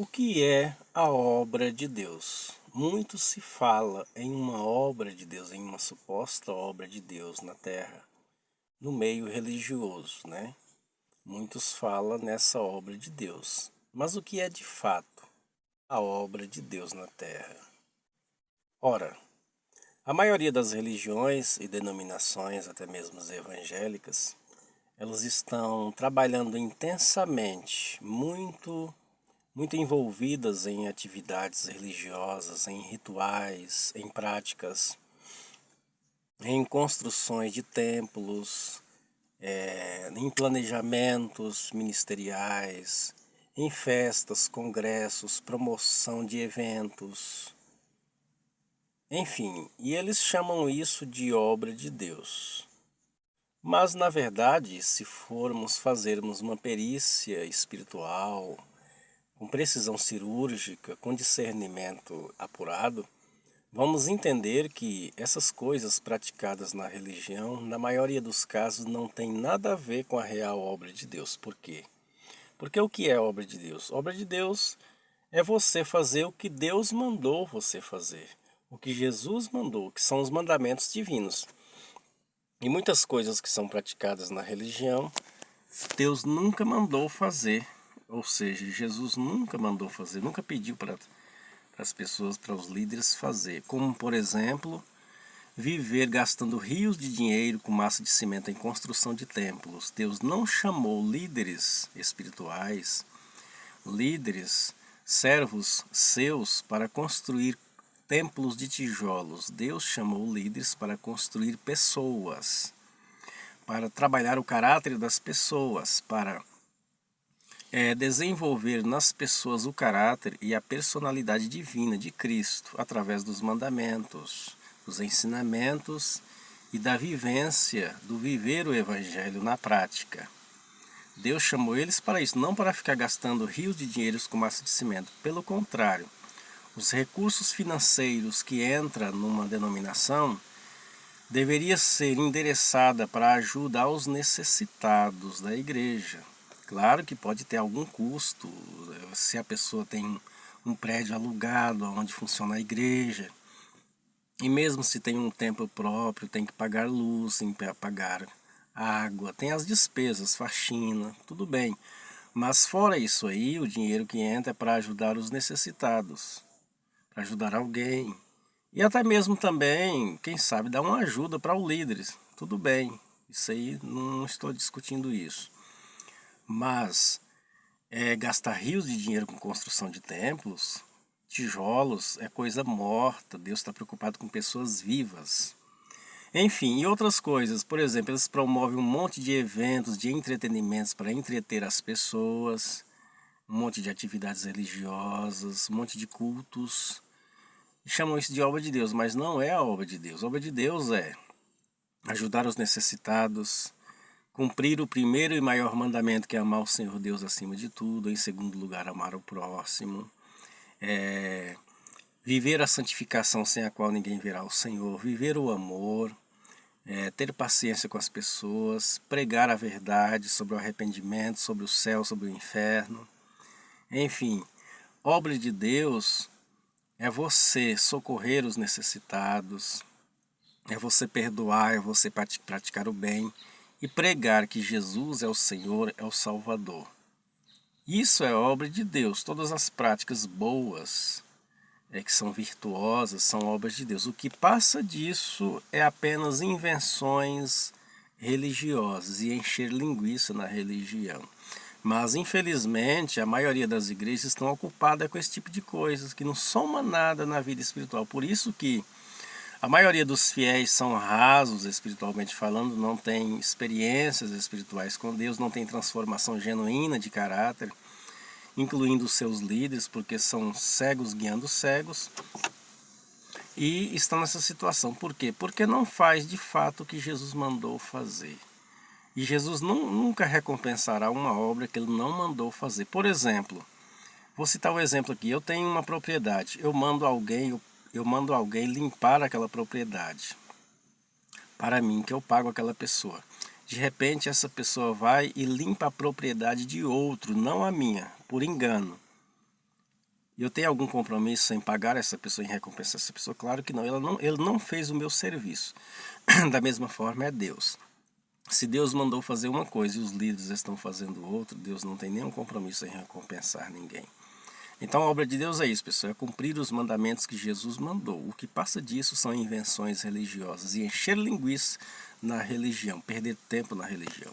O que é a obra de Deus? Muito se fala em uma obra de Deus, em uma suposta obra de Deus na Terra, no meio religioso, né? Muitos falam nessa obra de Deus. Mas o que é de fato a obra de Deus na Terra? Ora, a maioria das religiões e denominações, até mesmo as evangélicas, elas estão trabalhando intensamente, muito envolvidas em atividades religiosas, em rituais, em práticas, em construções de templos, em planejamentos ministeriais, em festas, congressos, promoção de eventos, enfim, e eles chamam isso de obra de Deus. Mas na verdade, se formos fazermos uma perícia espiritual, com precisão cirúrgica, com discernimento apurado, vamos entender que essas coisas praticadas na religião, na maioria dos casos, não tem nada a ver com a real obra de Deus. Por quê? Porque o que é obra de Deus? Obra de Deus é você fazer o que Deus mandou você fazer, o que Jesus mandou, que são os mandamentos divinos. E muitas coisas que são praticadas na religião, Deus nunca mandou fazer. Ou seja, Jesus nunca mandou fazer, nunca pediu para as pessoas, para os líderes fazer. Como, por exemplo, viver gastando rios de dinheiro com massa de cimento em construção de templos. Deus não chamou líderes espirituais, líderes, servos seus para construir templos de tijolos. Deus chamou líderes para construir pessoas, para trabalhar o caráter das pessoas, para desenvolver nas pessoas o caráter e a personalidade divina de Cristo, através dos mandamentos, dos ensinamentos e da vivência, do viver o Evangelho na prática. Deus chamou eles para isso, não para ficar gastando rios de dinheiros com massa de cimento. Pelo contrário, os recursos financeiros que entram numa denominação deveria ser endereçada para ajuda aos necessitados da igreja. Claro que pode ter algum custo, se a pessoa tem um prédio alugado onde funciona a igreja, e mesmo se tem um templo próprio, tem que pagar luz, tem que pagar água, tem as despesas, faxina, tudo bem. Mas fora isso aí, o dinheiro que entra é para ajudar os necessitados, para ajudar alguém. E até mesmo também, quem sabe, dar uma ajuda para os líderes. Tudo bem, isso aí não estou discutindo isso. Mas gastar rios de dinheiro com construção de templos, tijolos, é coisa morta. Deus está preocupado com pessoas vivas. Enfim, e outras coisas. Por exemplo, eles promovem um monte de eventos, de entretenimentos para entreter as pessoas, um monte de atividades religiosas, um monte de cultos. Chamam isso de obra de Deus, mas não é a obra de Deus. A obra de Deus é ajudar os necessitados, cumprir o primeiro e maior mandamento, que é amar o Senhor Deus acima de tudo. Em segundo lugar, amar o próximo. Viver a santificação sem a qual ninguém verá o Senhor. Viver o amor. Ter paciência com as pessoas. Pregar a verdade sobre o arrependimento, sobre o céu, sobre o inferno. Enfim, obra de Deus é você socorrer os necessitados, é você perdoar, é você praticar o bem e pregar que Jesus é o Senhor, é o Salvador. Isso é obra de Deus. Todas as práticas boas, que são virtuosas, são obras de Deus. O que passa disso é apenas invenções religiosas e encher linguiça na religião. Mas, infelizmente, a maioria das igrejas estão ocupadas com esse tipo de coisas, que não soma nada na vida espiritual. Por isso que a maioria dos fiéis são rasos espiritualmente falando, não tem experiências espirituais com Deus, não tem transformação genuína de caráter, incluindo os seus líderes, porque são cegos guiando cegos, e estão nessa situação. Por quê? Porque não faz de fato o que Jesus mandou fazer. E Jesus nunca recompensará uma obra que ele não mandou fazer. Por exemplo, vou citar um exemplo aqui. Eu tenho uma propriedade, eu mando alguém limpar aquela propriedade para mim, que eu pago aquela pessoa. De repente essa pessoa vai e limpa a propriedade de outro, não a minha, por engano. E eu tenho algum compromisso em pagar essa pessoa, em recompensar essa pessoa? Claro que não. Ele não fez o meu serviço. Da mesma forma é Deus. Se Deus mandou fazer uma coisa e os líderes estão fazendo outra, Deus não tem nenhum compromisso em recompensar ninguém. Então a obra de Deus é isso, pessoal, é cumprir os mandamentos que Jesus mandou. O que passa disso são invenções religiosas e encher linguiça na religião, perder tempo na religião.